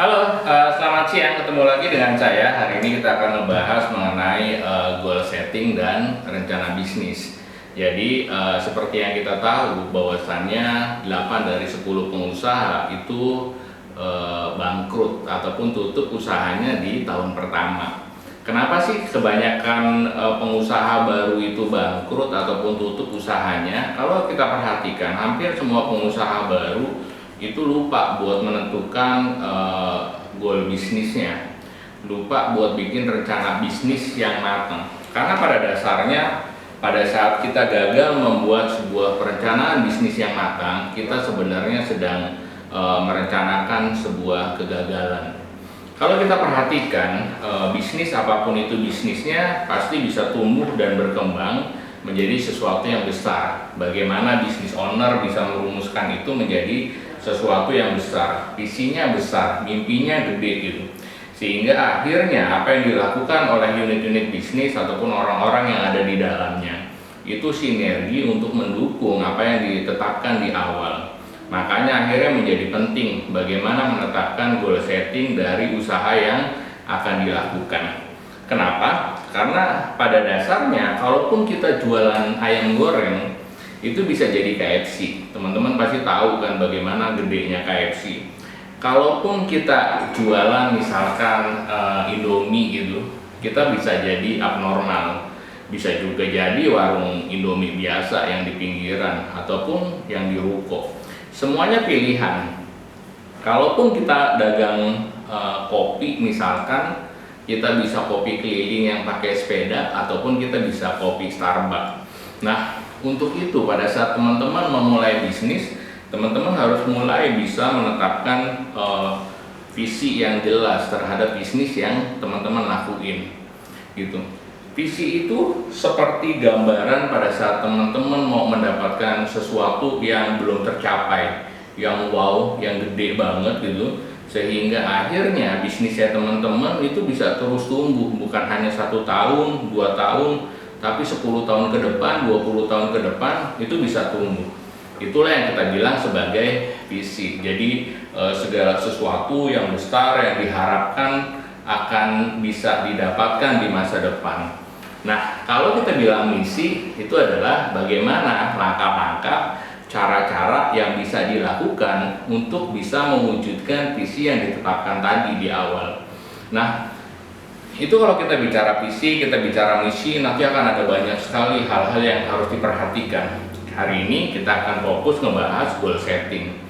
Halo, selamat siang. Ketemu lagi dengan saya. Hari ini kita akan membahas mengenai goal setting dan rencana bisnis. Jadi, seperti yang kita tahu bahwasannya 8 dari 10 pengusaha itu bangkrut ataupun tutup usahanya di tahun pertama. Kenapa sih kebanyakan pengusaha baru itu bangkrut ataupun tutup usahanya? Kalau kita perhatikan, hampir semua pengusaha baru itu lupa buat menentukan goal bisnisnya, lupa buat bikin rencana bisnis yang matang. Karena pada dasarnya pada saat kita gagal membuat sebuah perencanaan bisnis yang matang, kita sebenarnya sedang merencanakan sebuah kegagalan. Kalau kita perhatikan, bisnis apapun itu bisnisnya pasti bisa tumbuh dan berkembang menjadi sesuatu yang besar. Bagaimana bisnis owner bisa merumuskan itu menjadi sesuatu yang besar, visinya besar, mimpinya gede gitu. Sehingga akhirnya apa yang dilakukan oleh unit-unit bisnis ataupun orang-orang yang ada di dalamnya itu sinergi untuk mendukung apa yang ditetapkan di awal. Makanya akhirnya menjadi penting bagaimana menetapkan goal setting dari usaha yang akan dilakukan. Kenapa? Karena pada dasarnya kalaupun kita jualan ayam goreng itu bisa jadi KFC. Teman-teman pasti tahu kan bagaimana gedenya KFC. Kalaupun kita jualan misalkan Indomie gitu, kita bisa jadi abnormal. Bisa juga jadi warung Indomie biasa yang di pinggiran ataupun yang di ruko. Semuanya pilihan. Kalaupun kita dagang kopi misalkan, kita bisa kopi keliling yang pakai sepeda ataupun kita bisa kopi Starbucks. Nah, untuk itu pada saat teman-teman memulai bisnis, teman-teman harus mulai bisa menetapkan visi yang jelas terhadap bisnis yang teman-teman lakuin gitu. Visi itu seperti gambaran pada saat teman-teman mau mendapatkan sesuatu yang belum tercapai, yang wow, yang gede banget gitu, sehingga akhirnya bisnisnya teman-teman itu bisa terus tumbuh, bukan hanya 1 tahun, 2 tahun, tapi 10 tahun ke depan, 20 tahun ke depan itu bisa tumbuh. Itulah yang kita bilang sebagai visi. Jadi segala sesuatu yang besar yang diharapkan akan bisa didapatkan di masa depan. Nah, kalau kita bilang misi, itu adalah bagaimana langkah-langkah, cara-cara yang bisa dilakukan untuk bisa mewujudkan visi yang ditetapkan tadi di awal. Nah, itu kalau kita bicara visi, kita bicara misi, nanti akan ada banyak sekali hal-hal yang harus diperhatikan. Hari ini kita akan fokus ngebahas goal setting.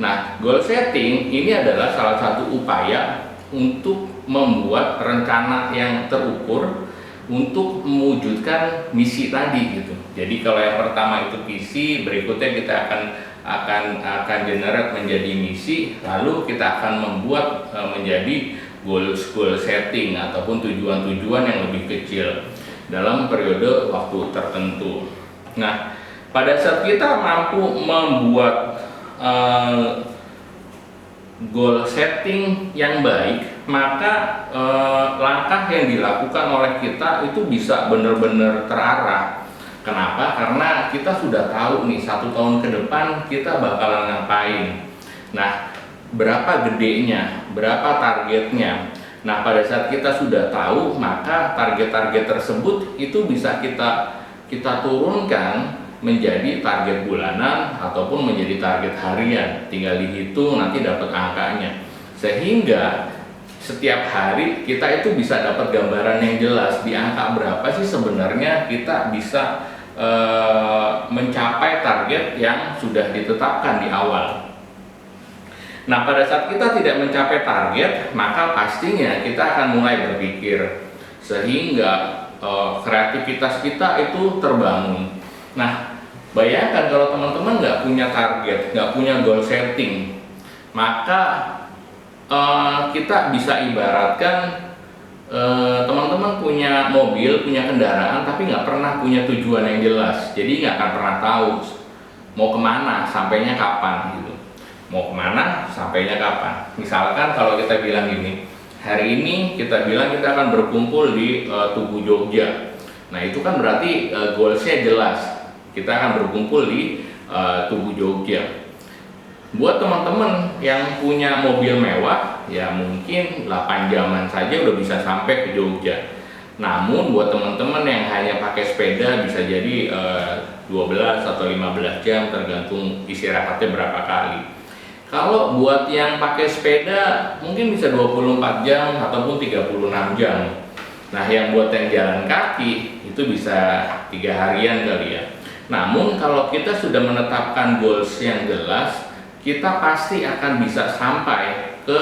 Nah, goal setting ini adalah salah satu upaya untuk membuat rencana yang terukur untuk mewujudkan misi tadi gitu. Jadi kalau yang pertama itu visi, berikutnya kita akan generate menjadi misi, lalu kita akan membuat menjadi goal setting ataupun tujuan-tujuan yang lebih kecil dalam periode waktu tertentu. Nah, pada saat kita mampu membuat goal setting yang baik, maka langkah yang dilakukan oleh kita itu bisa benar-benar terarah. Kenapa? Karena kita sudah tahu nih 1 tahun ke depan kita bakalan ngapain. Nah, berapa gedenya, berapa targetnya. Nah, pada saat kita sudah tahu, maka target-target tersebut itu bisa kita turunkan menjadi target bulanan ataupun menjadi target harian. Tinggal dihitung nanti dapat angkanya. Sehingga setiap hari kita itu bisa dapat gambaran yang jelas di angka berapa sih sebenarnya kita bisa mencapai target yang sudah ditetapkan di awal. Nah, pada saat kita tidak mencapai target, maka pastinya kita akan mulai berpikir sehingga kreativitas kita itu terbangun. Nah, bayangkan kalau teman-teman nggak punya target, nggak punya goal setting, maka kita bisa ibaratkan teman-teman punya mobil, punya kendaraan, tapi nggak pernah punya tujuan yang jelas. Jadi nggak akan pernah tahu mau kemana, sampainya kapan gitu. Mau kemana, sampainya kapan. Misalkan kalau kita bilang gini, hari ini kita bilang kita akan berkumpul di Tugu Jogja. Nah, itu kan berarti goalsnya jelas. Kita akan berkumpul di Tugu Jogja. Buat teman-teman yang punya mobil mewah, ya mungkin 8 jaman saja udah bisa sampai ke Jogja. Namun buat teman-teman yang hanya pakai sepeda bisa jadi 12 atau 15 jam tergantung istirahatnya berapa kali. Kalau buat yang pakai sepeda mungkin bisa 24 jam ataupun 36 jam. Nah, yang buat yang jalan kaki itu bisa 3 harian kali ya. Namun kalau kita sudah menetapkan goals yang jelas, kita pasti akan bisa sampai ke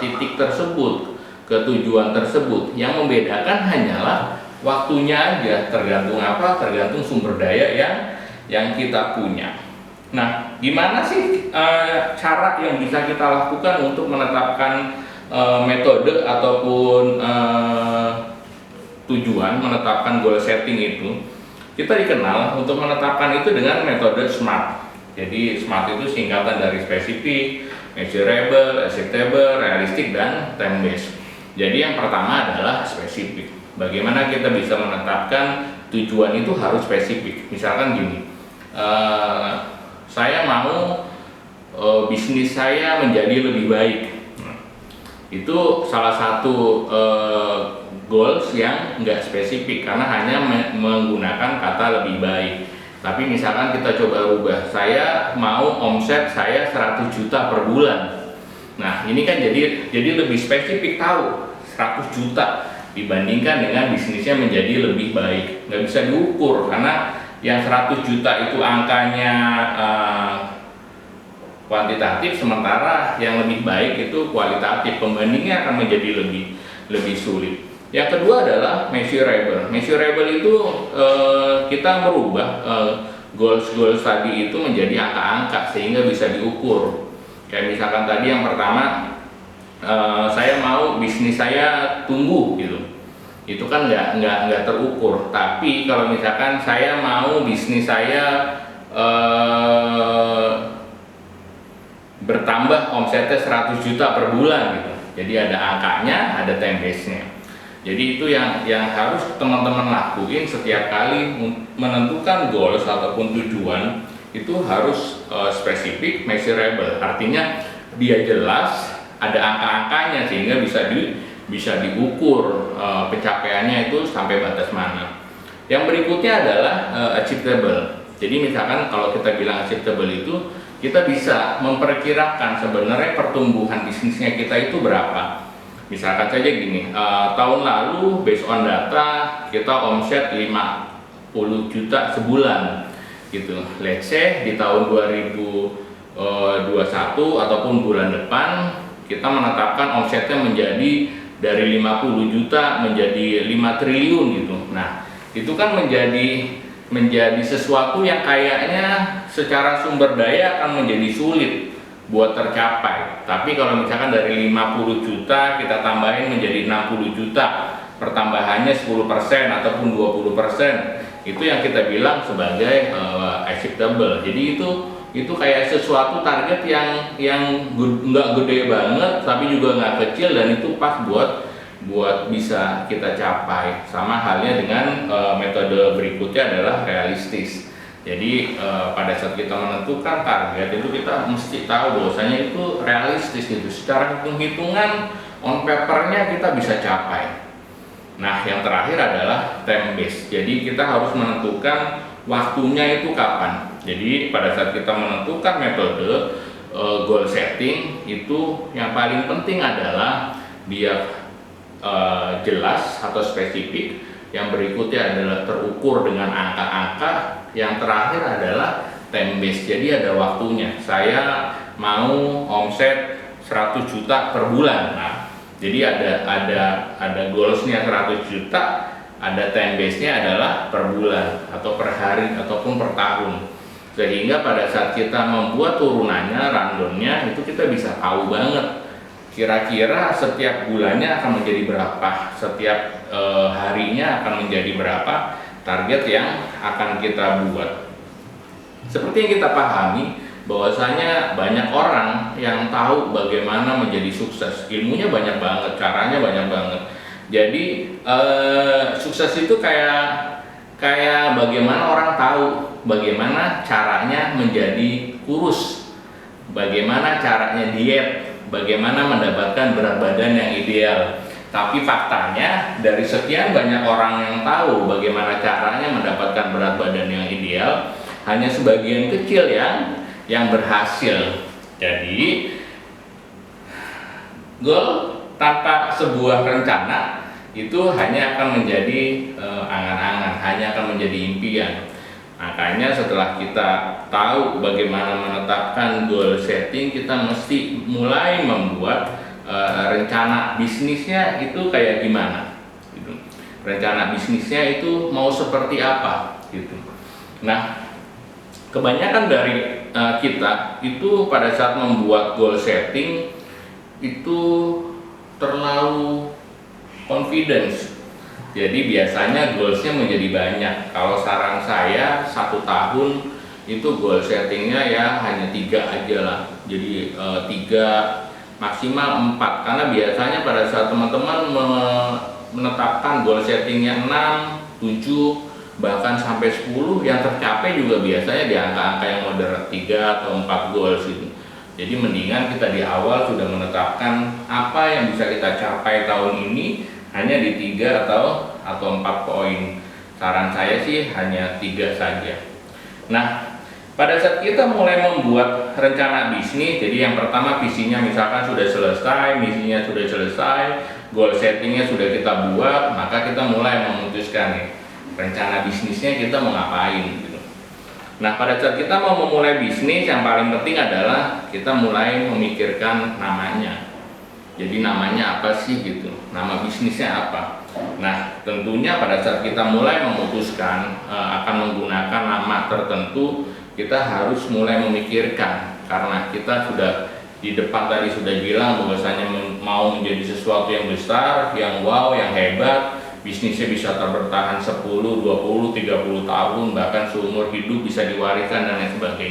titik tersebut, ke tujuan tersebut. Yang membedakan hanyalah waktunya aja, tergantung apa? Tergantung sumber daya yang kita punya. Nah, gimana sih cara yang bisa kita lakukan untuk menetapkan metode ataupun tujuan, menetapkan goal setting itu? Kita dikenal untuk menetapkan itu dengan metode SMART. Jadi SMART itu singkatan dari spesifik, measurable, achievable, realistic, dan time based. Jadi yang pertama adalah spesifik. Bagaimana kita bisa menetapkan tujuan itu harus spesifik. Misalkan gini, saya mau bisnis saya menjadi lebih baik. Itu salah satu goals yang enggak spesifik karena hanya menggunakan kata lebih baik. Tapi misalkan kita coba rubah, saya mau omset saya 100 juta per bulan. Nah, ini kan jadi lebih spesifik, tahu 100 juta dibandingkan dengan bisnisnya menjadi lebih baik. Nggak bisa diukur karena yang 100 juta itu angkanya kuantitatif, sementara yang lebih baik itu kualitatif. Pembandingnya akan menjadi lebih sulit. Yang kedua adalah measurable. Measurable itu kita merubah goals tadi itu menjadi angka-angka sehingga bisa diukur. Kayak misalkan tadi yang pertama, saya mau bisnis saya tumbuh gitu. Itu kan nggak terukur. Tapi kalau misalkan saya mau bisnis saya bertambah omsetnya 100 juta per bulan gitu. Jadi ada angkanya, ada time base-nya. Jadi itu yang harus teman-teman lakuin setiap kali menentukan goals ataupun tujuan, itu harus spesifik, measurable. Artinya dia jelas, ada angka-angkanya sehingga bisa diukur pencapaiannya itu sampai batas mana. Yang berikutnya adalah achievable. Jadi misalkan kalau kita bilang achievable itu, kita bisa memperkirakan sebenarnya pertumbuhan bisnisnya kita itu berapa. Misalkan saja gini, tahun lalu based on data kita omset 50 juta sebulan gitu. Let's say di tahun 2021 ataupun bulan depan kita menetapkan omsetnya menjadi dari 50 juta menjadi 5 triliun gitu. Nah, itu kan menjadi sesuatu yang kayaknya secara sumber daya akan menjadi sulit buat tercapai. Tapi kalau misalkan dari 50 juta kita tambahin menjadi 60 juta, pertambahannya 10% ataupun 20%, itu yang kita bilang sebagai achievable. Jadi itu kayak sesuatu target yang nggak gede banget tapi juga nggak kecil, dan itu pas buat bisa kita capai. Sama halnya dengan metode berikutnya adalah realistis. Jadi pada saat kita menentukan target itu kita mesti tahu bahwasanya itu realistis gitu. Secara hitung-hitungan on papernya kita bisa capai. Nah, yang terakhir adalah time based. Jadi kita harus menentukan waktunya itu kapan. Jadi pada saat kita menentukan metode goal setting itu yang paling penting adalah dia jelas atau spesifik. Yang berikutnya adalah terukur dengan angka-angka. Yang terakhir adalah time based. Jadi ada waktunya. Saya mau omset 100 juta per bulan. Nah, jadi ada goalsnya 100 juta, ada time base-nya adalah per bulan atau per hari ataupun per tahun. Sehingga pada saat kita membuat turunannya, rundownnya, itu kita bisa tahu banget kira-kira setiap bulannya akan menjadi berapa, setiap harinya akan menjadi berapa target yang akan kita buat. Seperti yang kita pahami bahwasanya banyak orang yang tahu bagaimana menjadi sukses, ilmunya banyak banget, caranya banyak banget. Jadi sukses itu kayak bagaimana orang tahu bagaimana caranya menjadi kurus, bagaimana caranya diet, bagaimana mendapatkan berat badan yang ideal. Tapi faktanya dari sekian banyak orang yang tahu bagaimana caranya mendapatkan berat badan yang ideal, hanya sebagian kecil yang berhasil. Jadi goal tanpa sebuah rencana itu hanya akan menjadi angan-angan, hanya akan menjadi impian. Makanya setelah kita tahu bagaimana menetapkan goal setting, kita mesti mulai membuat rencana bisnisnya itu kayak gimana gitu. Rencana bisnisnya itu mau seperti apa gitu. Nah, kebanyakan dari kita itu pada saat membuat goal setting itu terlalu confidence. Jadi biasanya goalsnya menjadi banyak. Kalau saran saya 1 tahun itu goal settingnya ya hanya 3 aja lah. Jadi 3 maksimal 4, karena biasanya pada saat teman-teman menetapkan goal settingnya 6, 7, bahkan sampai 10, yang tercapai juga biasanya di angka-angka yang moderate, 3 atau 4 goals itu. Jadi mendingan kita di awal sudah menetapkan apa yang bisa kita capai tahun ini hanya di 3 atau 4 poin. Saran saya sih hanya 3 saja. Nah, pada saat kita mulai membuat rencana bisnis, jadi yang pertama visinya misalkan sudah selesai, misinya sudah selesai, goal settingnya sudah kita buat, maka kita mulai memutuskan nih rencana bisnisnya kita mau ngapain gitu. Nah, pada saat kita mau memulai bisnis, yang paling penting adalah kita mulai memikirkan namanya. Jadi namanya apa sih gitu, nama bisnisnya apa. Nah, tentunya pada saat kita mulai memutuskan akan menggunakan nama tertentu, kita harus mulai memikirkan, karena kita sudah di depan tadi sudah bilang bahwasanya mau menjadi sesuatu yang besar, yang wow, yang hebat, bisnisnya bisa bertahan 10, 20, 30 tahun, bahkan seumur hidup bisa diwariskan dan lain sebagainya.